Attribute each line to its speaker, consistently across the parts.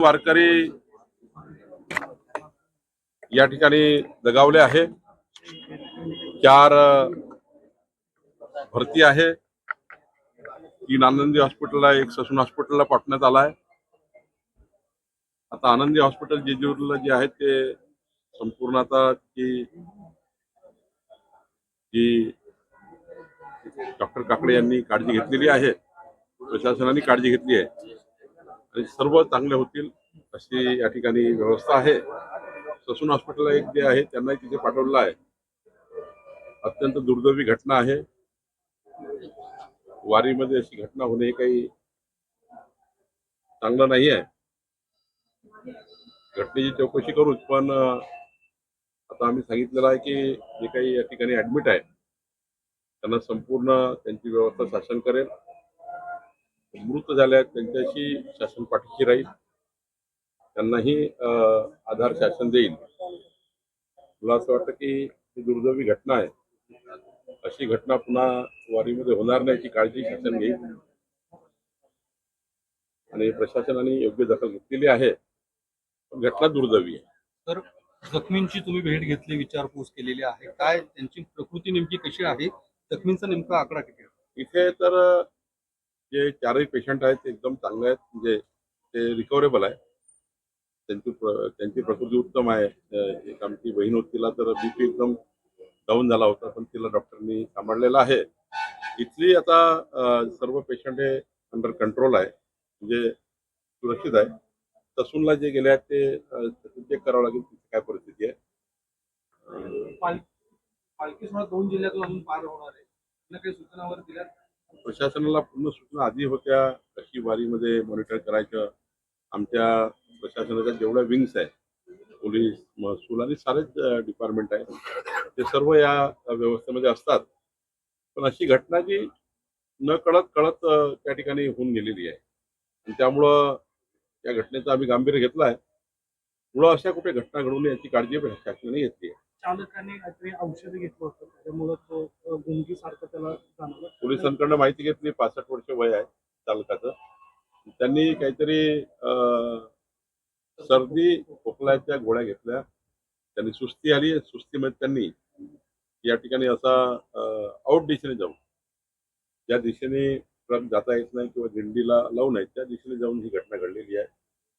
Speaker 1: वारकरी या ठिकाणी दगावले आहे। 4 भरती आहे, 3 आनंदी हॉस्पिटलला, 1 ससून हॉस्पिटलला पाठवण्यात आला आहे। आता आनंदी हॉस्पिटल जेजूरला जे आहे ते संपूर्ण आता जी डॉक्टर काकडे यांनी काळजी घेतलेली आहे, प्रशासनाने काळजी घेतली आहे आणि सर्व चांगले होतील अशी या ठिकाणी व्यवस्था आहे। ससून हॉस्पिटलला एक जे आहे त्यांनाही तिथे पाठवलेलं आहे। अत्यंत दुर्दैवी घटना आहे। वारीमध्ये अशी घटना होणे काही चांगलं नाही आहे। घटनेची चौकशी करूच, पण आता आम्ही सांगितलेलं आहे की जे काही या ठिकाणी ऍडमिट आहे त्यांना संपूर्ण त्यांची व्यवस्था शासन करेल। मृत झाले आहेत त्यांच्याशी शासन पाठीशी राहील, त्यांनाही आधार शासन देईल। मला असं वाटतं की ही दुर्दैवी घटना आहे, अशी घटना पुन्हा वारीमध्ये होणार नाही याची काळजी शासन घेईल आणि प्रशासनाने योग्य दखल घेतलेली आहे। पण घटना दुर्दैवी आहे।
Speaker 2: तर जखमींची तुम्ही भेट घेतली, विचारपूस केलेली आहे, काय त्यांची प्रकृती नेमकी कशी आहे, जखमींचा नेमका आकडा किती आहे?
Speaker 1: इथे तर जे 4ही पेशंट आहेत ते एकदम चांगले आहेत, म्हणजे ते रिकव्हरेबल आहे। त्यांची प्रकृती उत्तम आहे। एक आमची बहीण होती, तिला तर बीपी एकदम डाऊन झाला होता, पण तिला डॉक्टरनी सांभाळलेला आहे। इथली आता सर्व पेशंट हे अंडर कंट्रोल आहे, म्हणजे सुरक्षित आहे। ससूनला जे गेले आहेत ते चेक करावं लागेल तिथे काय परिस्थिती आहे।
Speaker 2: पालखी सोहळा 2 जिल्ह्यातून अजून पार होणार आहे, काही सूचनावर दिल्या?
Speaker 1: प्रशासनाला पूर्ण सूचना आधी होत्या कशी वारीमध्ये मॉनिटर करायचं। आमच्या प्रशासनाच्या जेवढ्या विंग्स आहेत, पोलीस, महसूल आणि सारेच डिपार्टमेंट आहे, ते सर्व या व्यवस्थेमध्ये असतात। पण अशी घटना जी न कळत त्या ठिकाणी होऊन गेलेली आहे आणि त्यामुळं या घटनेचा आम्ही गांभीर्य घेतलं आहे। पुढं अशा कुठे घटना घडू नये याची काळजी प्रशासनाने घेतली आहे।
Speaker 3: चालकाने काहीतरी औषध घेतलं होतं, त्यामुळे तो गुंगीसारखं त्याला जाणवलं।
Speaker 1: पोलिसांकडनं माहिती घेतली, 65 वर्ष वय आहे चालकाचं। त्यांनी काहीतरी सर्दी खोकल्याच्या गोळ्या घेतल्या, त्यांनी सुस्ती आली, सुस्तीमध्ये त्यांनी या ठिकाणी असा आउट दिशेने जाऊन, ज्या दिशेने ट्रक जाता येत नाही किंवा दिंडीला लावू नये त्या दिशेने जाऊन ही घटना घडलेली आहे,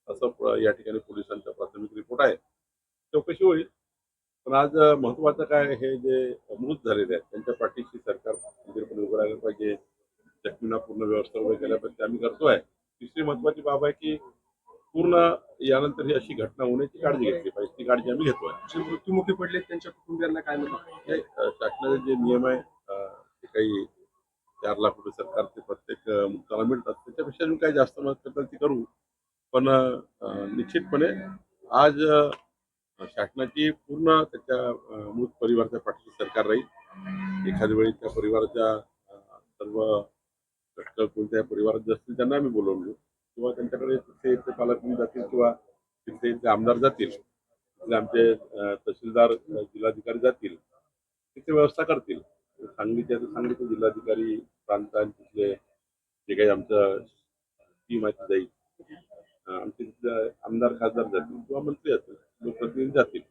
Speaker 1: असं या ठिकाणी पोलिसांचा प्राथमिक रिपोर्ट आहे। चौकशी होईल। पण आज महत्वाचं काय, हे जे मृत झालेले आहेत त्यांच्या पाठीशी सरकार खंबीरपणे उभं राहायला पाहिजे। जखमींना पूर्ण व्यवस्था उभे केल्या पाहिजे, आम्ही करतोय। तिसरी महत्वाची बाब आहे की पूर्ण यानंतर ही अशी घटना होण्याची काळजी घेतली पाहिजे, ती काळजी आम्ही घेतोय।
Speaker 2: जे मृत्युमुखी पडले त्यांच्या कुटुंबियांना काय म्हणतात?
Speaker 1: शासनाचे जे नियम आहे, ते काही 4 लाख रुपये सरकारचे प्रत्येक मृताला मिळतात, त्याच्यापेक्षा मी काही जास्त मदत करतात ती करू। पण निश्चितपणे आज शासनाची पूर्ण त्याच्या मृत परिवाराच्या पाठीशी सरकार राहील। एखाद्या वेळी त्या परिवाराच्या सर्व घटक कोणत्या परिवारात जे असतील त्यांना आम्ही बोलवून घेऊ, किंवा त्यांच्याकडे तिथे पालकमंत्री जातील किंवा तिथे आमदार जातील, तिथले आमचे तहसीलदार, जिल्हाधिकारी जातील, तिथे व्यवस्था करतील। सांगलीचे जिल्हाधिकारी, प्रांतांत तिथले जे काही आमचं टीम आहे जाईल, आमचे तिथले आमदार, खासदार जातील किंवा मंत्री जातील, लोकप्रतिनिधी जातील,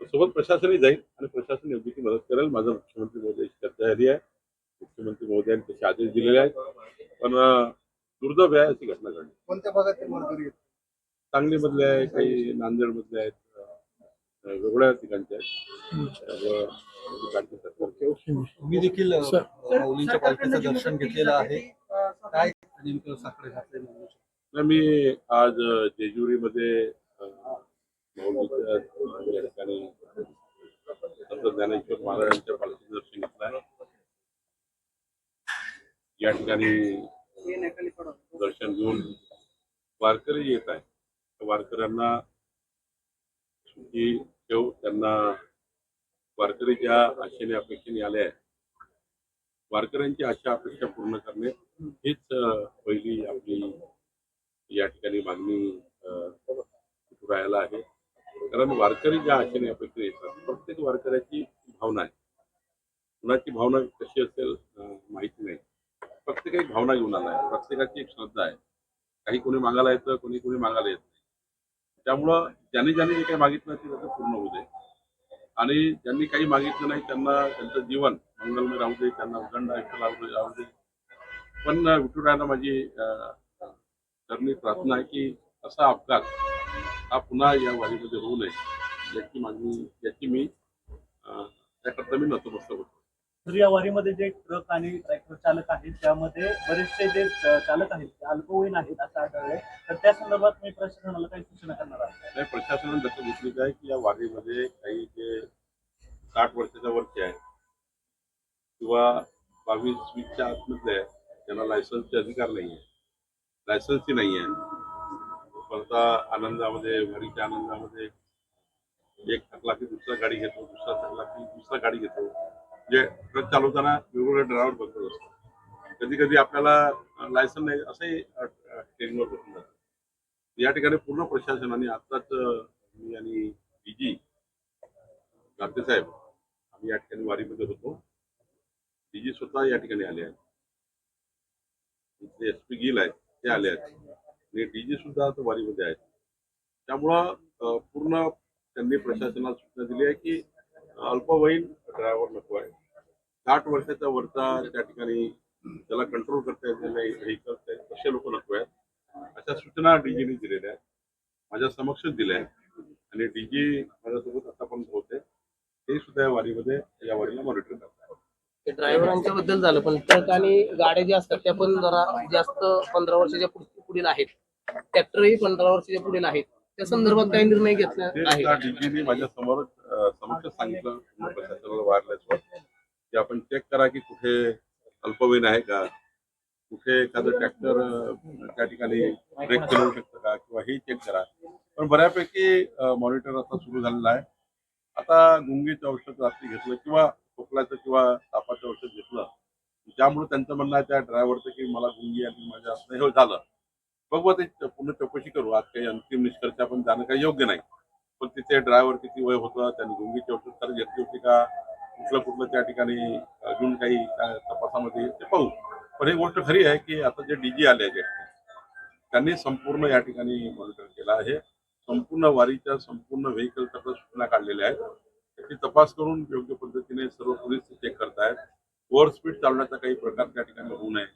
Speaker 1: सोबत प्रशासनही जाईल आणि प्रशासन योग्य ती मदत करेल। माझं मुख्यमंत्री महोदयाची चर्चा झाली आहे, मुख्यमंत्री महोदयांनी तसे आदेश दिलेले आहेत। पण दुर्दैव आहे अशी घटना घडली।
Speaker 2: कोणत्या भागात?
Speaker 1: सांगलीमधले आहे, काही नांदेडमधले आहेत, वेगवेगळ्या ठिकाणचे आहेत।
Speaker 2: मी देखील माऊलींच्या पालखीचं दर्शन घेतलेलं आहे, काय नेमकं साकडे घातले?
Speaker 1: मी आज जेजुरीमध्ये माऊलीच्या या ठिकाणी संत ज्ञानेश्वर महाराजांच्या पालखीचं दर्शन घेतलं आहे। या ठिकाणी दर्शन घेऊन वारकरी येत आहे, वारकऱ्यांना सुखी ठेव, त्यांना वारकरी ज्या आशेने अपेक्षेने आले आहे, वारकऱ्यांची आशा अपेक्षा पूर्ण करणे हीच पहिली आपली या ठिकाणी मागणी राहायला आहे। कारण वारकरी ज्या आशेने अपेक्षा येतात, प्रत्येक वारकऱ्याची भावना आहे। कुणाची भावना कशी असेल माहिती नाही, प्रत्येक एक भावना घेऊन आला आहे, प्रत्येकाची एक श्रद्धा आहे। काही कोणी मागायला येतं, कोणी मागायला येत नाही, त्यामुळं ज्यांनी ज्यांनी जे काही मागितलं ते त्याचं पूर्ण होऊ दे आणि ज्यांनी काही मागितलं नाही त्यांना त्यांचं जीवन मंगलमय राहू दे, त्यांना उदंड आयुष्य राहू दे. पण विठुरायांना माझी करणी प्रार्थना आहे की असा अपघात हा पुन्हा या वारीमध्ये होऊ नये याची मी त्याकरता मी नतमस्तक होतो.
Speaker 3: तर या वारीमध्ये जे ट्रक आणि ट्रॅक्टर चालक आहेत त्यामध्ये बरेचसे जे चालक आहेत ते अल्पवयीन आहेत असं आढळलंय. तर त्या संदर्भात मी प्रशासनाला काही सूचना करणार आहे.
Speaker 1: नाही, प्रशासनाने दखल घेतली आहे की या वारीमध्ये काही जे 60 वर्षाच्या वरचे आहेत किंवा 22-20च्या आतमधले आहेत त्यांना लायसन्सचे अधिकार नाही आहे, लायसन्सही नाही आहे. परत आनंदामध्ये वारीच्या आनंदामध्ये एक थकला की दुसरा गाडी घेतो, दुसरा थकला की दुसरा गाडी घेतो. म्हणजे ट्रक चालवताना वेगवेगळे ड्रायव्हर बघत असतो. कधी कधी आपल्याला लायसन नाही असंही ट्रेनिंगवर बसून जातं. या ठिकाणी पूर्ण प्रशासनाने आत्ताच मी आणि डीजी गाते साहेब आम्ही या ठिकाणी वारीमध्ये होतो. डीजी स्वतः या ठिकाणी आले आहेत, SP गिल आहेत ते आले आहेत आणि डीजी सुद्धा आता वारीमध्ये आहेत. त्यामुळं पूर्ण त्यांनी प्रशासनाला सूचना दिली आहे की अल्पवयीन ड्रायव्हर नको आहे. 60 वर्षाच्या वरचा त्या ठिकाणी त्याला कंट्रोल करता येत नाही व्हेकल तसे लोक नको आहेत. अशा सूचना डीजीने दिलेल्या आहेत, माझ्या समक्षच दिल्या आहेत आणि डीजी माझ्यासोबत आतापर्यंत होते. ते सुद्धा या वारीला मॉनिटर करतात.
Speaker 4: ते ड्रायव्हरांच्या बद्दल झालं, पण ट्रक आणि गाड्या ज्या असतात त्या पण जरा जास्त 15 वर्षाच्या पुढील आहेत. ट्रॅक्टरही 15 वर्षाच्या पुढील आहेत. त्या संदर्भात काही निर्णय घेतला आहे का?
Speaker 1: डीजीने माझ्या समक्ष सांगितलं प्रशासनाला वायरलेसवर की आपण चेक करा की कुठे अल्पवयीन आहे का, कुठे एखादं ट्रॅक्टर त्या ठिकाणी ब्रेक फिरवू शकतं का किंवा हे चेक करा. पण बऱ्यापैकी मॉनिटर आता सुरू झालेला आहे. आता गुंगीचं औषध रात्री घेतलं किंवा खोकल्याचं किंवा तापाचं औषध घेतलं त्यामुळे त्यांचं म्हणणं आहे त्या ड्रायव्हरचं की मला गुंगी आणि माझ्या असं हे झालं. बघू ते पूर्ण चौकशी करू. आज काही अंतिम निष्कर्ष आपण जाणं काही योग्य नाही. पण तिथे ड्रायव्हर किती वय होतं, त्यांनी गुंगीची औषध तर घेतली होती का, कुठलं त्या ठिकाणी अजून काही तपासामध्ये ते पाहू. पण ही गोष्ट खरी आहे की आता जे डीजी आले आहेत त्यांनी संपूर्ण या ठिकाणी मॉनिटर केलं आहे. संपूर्ण वारीच्या संपूर्ण व्हेकलच्या सूचना काढलेल्या आहेत. त्याची तपास करून योग्य पद्धतीने सर्व पोलीस चेक करतायत. ओव्हर स्पीड चालवण्याचा काही प्रकार त्या ठिकाणी होऊ नये.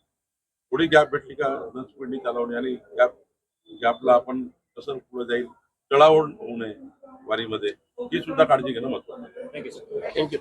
Speaker 1: थोडी गॅप भेटली का न स्पीडनी चालवणे आणि गॅपला आपण कसं पुढे जाईल चढाओढ होऊ नये वारीमध्ये ही सुद्धा काळजी घेणं महत्त्वाचं आहे.
Speaker 4: थँक्यू.